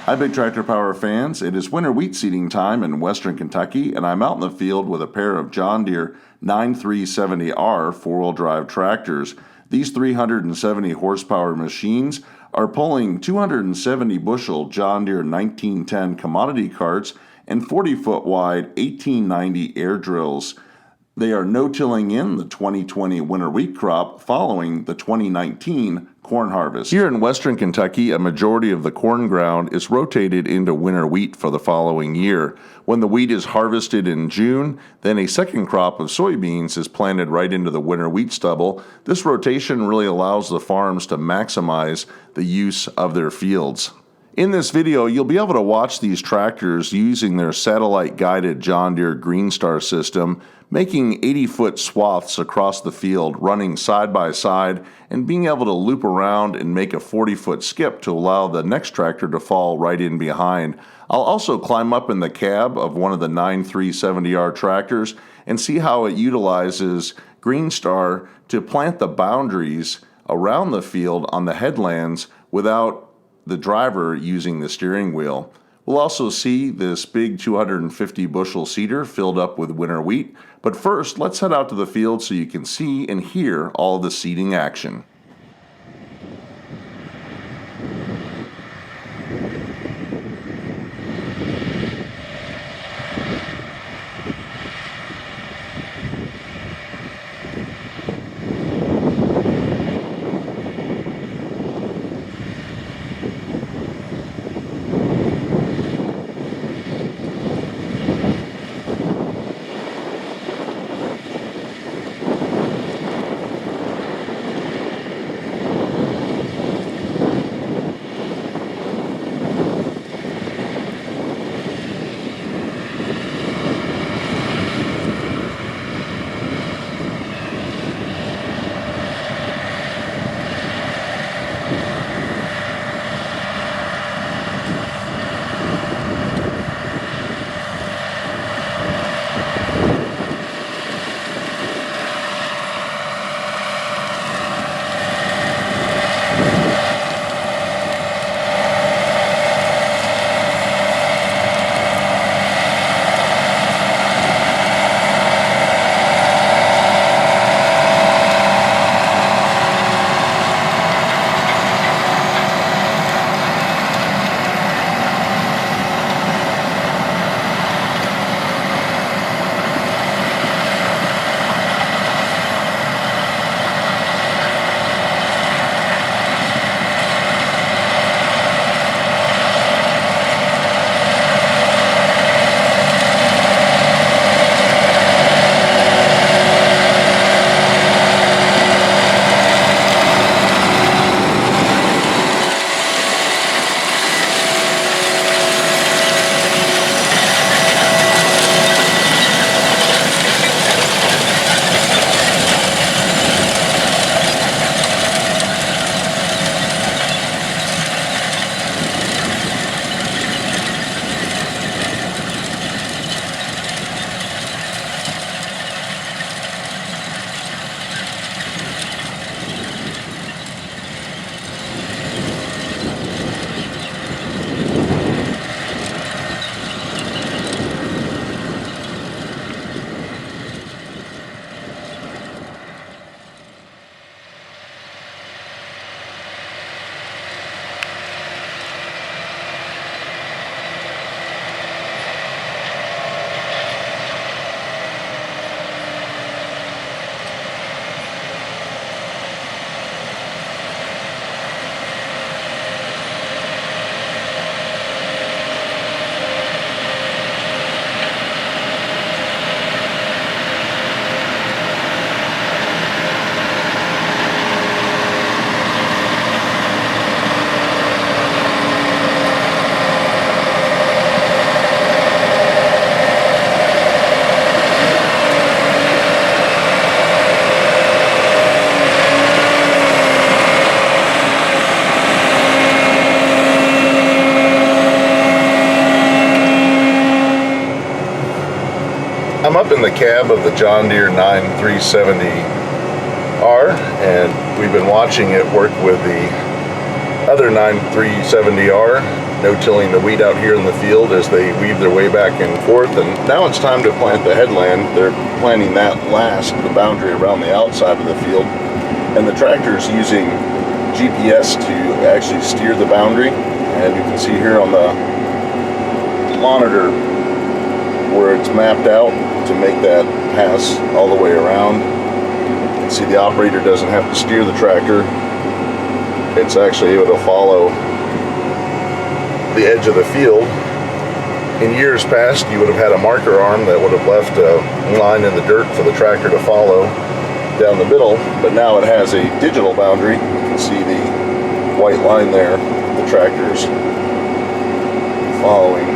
Hi, Big Tractor Power fans. It is winter wheat seeding time in western Kentucky, and I'm out in the field with a pair of John Deere 9370R four-wheel drive tractors. These 370 horsepower machines are pulling 270 bushel John Deere 1910 commodity carts and 40-foot wide 1890 air drills. They are no-tilling in the 2020 winter wheat crop following the 2019 corn harvest. Here in western Kentucky, a majority of the corn ground is rotated into winter wheat for the following year. When the wheat is harvested in June, then a second crop of soybeans is planted right into the winter wheat stubble. This rotation really allows the farms to maximize the use of their fields. In this video, you'll be able to watch these tractors using their satellite-guided John Deere Green Star system, making 80-foot swaths across the field, running side by side, and being able to loop around and make a 40-foot skip to allow the next tractor to fall right in behind. I'll also climb up in the cab of one of the 9370R tractors and see how it utilizes Green Star to plant the boundaries around the field on the headlands without the driver using the steering wheel. We'll also see this big 250 bushel seeder filled up with winter wheat, but first let's head out to the field so you can see and hear all the seeding action. I'm up in the cab of the John Deere 9370R, and we've been watching it work with the other 9370R no-tilling the wheat out here in the field as they weave their way back and forth. And now it's time to plant the headland. They're planting that last, the boundary around the outside of the field. And the tractor's using GPS to actually steer the boundary. And you can see here on the monitor where it's mapped out to make that pass all the way around. You can see the operator doesn't have to steer the tractor. It's actually able to follow the edge of the field. In years past, you would have had a marker arm that would have left a line in the dirt for the tractor to follow down the middle, but now it has a digital boundary. You can see the white line there, the tractor's following.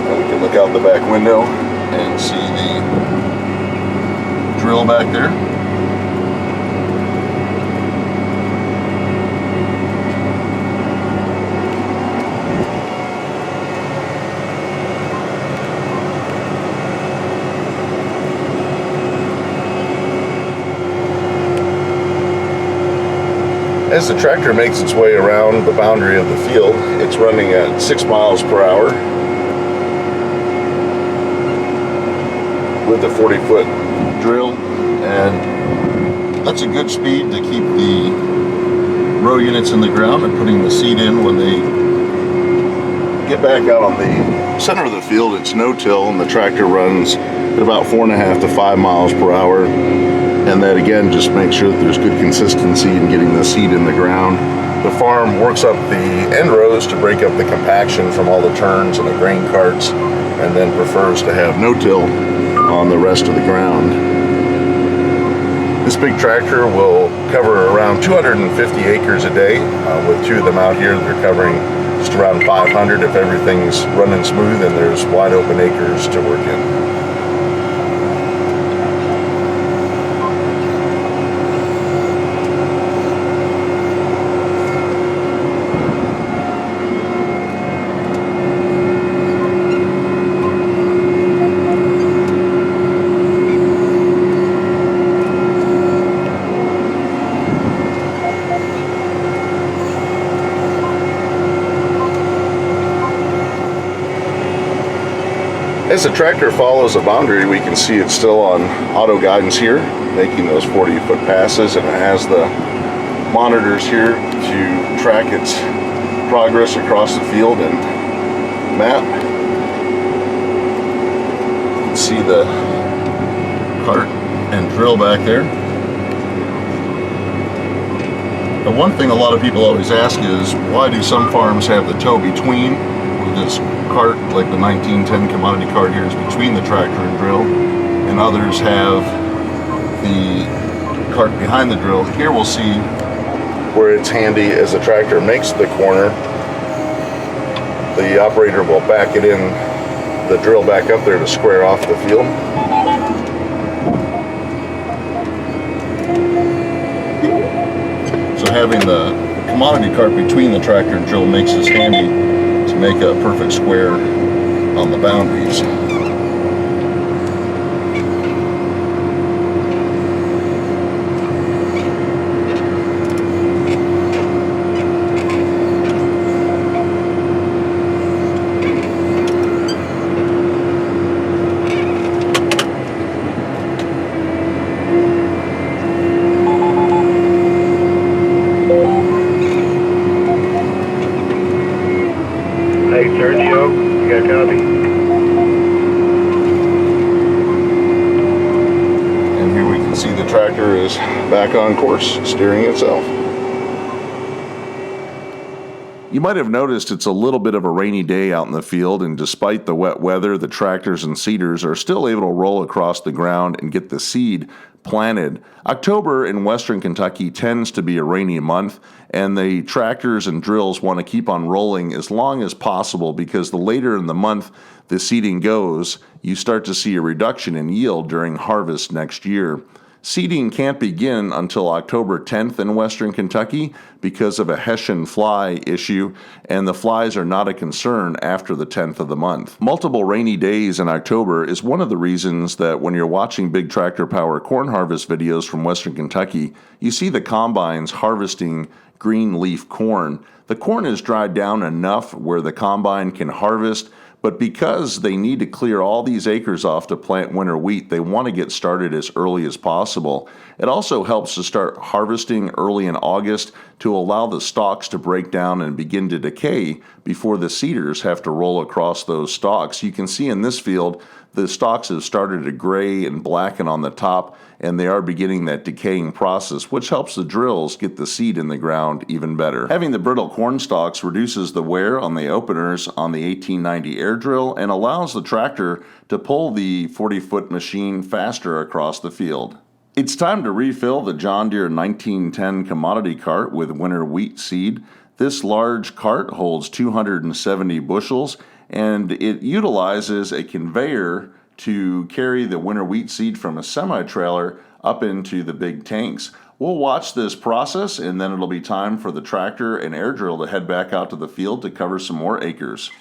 And we can look out the back window and see the drill back there. As the tractor makes its way around the boundary of the field, it's running at 6 miles per hour with a 40-foot drill, and that's a good speed to keep the row units in the ground and putting the seed in when they get back out on the center of the field. It's no-till, and the tractor runs at about 4.5 to 5 miles per hour. And that again just makes sure that there's good consistency in getting the seed in the ground. The farm works up the end rows to break up the compaction from all the turns and the grain carts, and then prefers to have no-till on the rest of the ground. This big tractor will cover around 250 acres a day. With two of them out here, they're covering just around 500 if everything's running smooth and there's wide open acres to work in. As the tractor follows a boundary, we can see it's still on auto guidance here, making those 40-foot passes, and it has the monitors here to track its progress across the field and map. You can see the cart and drill back there. The one thing a lot of people always ask is, why do some farms have the tow between with this cart, like the 1910 commodity cart here is between the tractor and drill, and others have the cart behind the drill. Here we'll see where it's handy as the tractor makes the corner. The operator will back it in, the drill back up there to square off the field. So having the commodity cart between the tractor and drill makes this handy to make a perfect square on the boundaries. Hey, Sergio, you got a copy? And here we can see the tractor is back on course, steering itself. You might have noticed it's a little bit of a rainy day out in the field, and despite the wet weather, the tractors and seeders are still able to roll across the ground and get the seed planted. October in western Kentucky tends to be a rainy month, and the tractors and drills want to keep on rolling as long as possible, because the later in the month the seeding goes, you start to see a reduction in yield during harvest next year. Seeding can't begin until October 10th in western Kentucky because of a Hessian fly issue, and the flies are not a concern after the 10th of the month. Multiple rainy days in October is one of the reasons that when you're watching Big Tractor Power corn harvest videos from western Kentucky, you see the combines harvesting green leaf corn. The corn is dried down enough where the combine can harvest, but because they need to clear all these acres off to plant winter wheat, they want to get started as early as possible. It also helps to start harvesting early in August to allow the stalks to break down and begin to decay before the seeders have to roll across those stalks. You can see in this field, the stalks have started to gray and blacken on the top, and they are beginning that decaying process, which helps the drills get the seed in the ground even better. Having the brittle corn stalks reduces the wear on the openers on the 1890 air drill and allows the tractor to pull the 40-foot machine faster across the field. It's time to refill the John Deere 1910 commodity cart with winter wheat seed. This large cart holds 270 bushels, and it utilizes a conveyor to carry the winter wheat seed from a semi-trailer up into the big tanks. We'll watch this process, and then it'll be time for the tractor and air drill to head back out to the field to cover some more acres.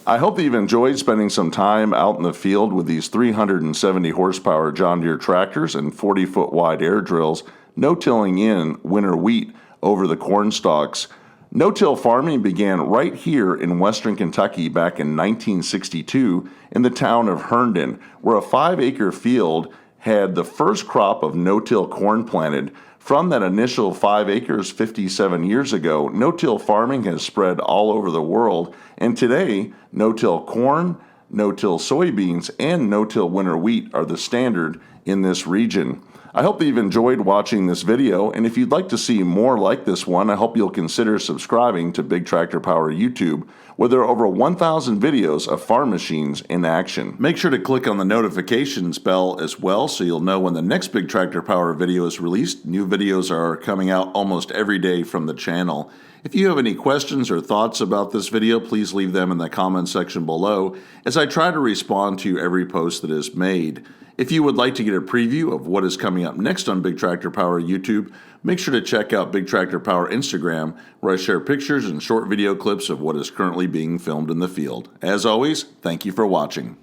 I hope that you've enjoyed spending some time out in the field with these 370 horsepower John Deere tractors and 40-foot wide air drills, no-tilling in winter wheat over the corn stalks. No-till farming began right here in western Kentucky back in 1962 in the town of Herndon, where a 5-acre field had the first crop of no-till corn planted. From that initial 5 acres 57 years ago, no-till farming has spread all over the world, and today, no-till corn, no-till soybeans, and no-till winter wheat are the standard in this region. I hope that you've enjoyed watching this video, and if you'd like to see more like this one, I hope you'll consider subscribing to Big Tractor Power YouTube. where there are over 1,000 videos of farm machines in action. Make sure to click on the notifications bell as well so you'll know when the next Big Tractor Power video is released. New videos are coming out almost every day from the channel. If you have any questions or thoughts about this video, please leave them in the comment section below as I try to respond to every post that is made. If you would like to get a preview of what is coming up next on Big Tractor Power YouTube, make sure to check out Big Tractor Power Instagram, where I share pictures and short video clips of what is currently being filmed in the field. As always, thank you for watching.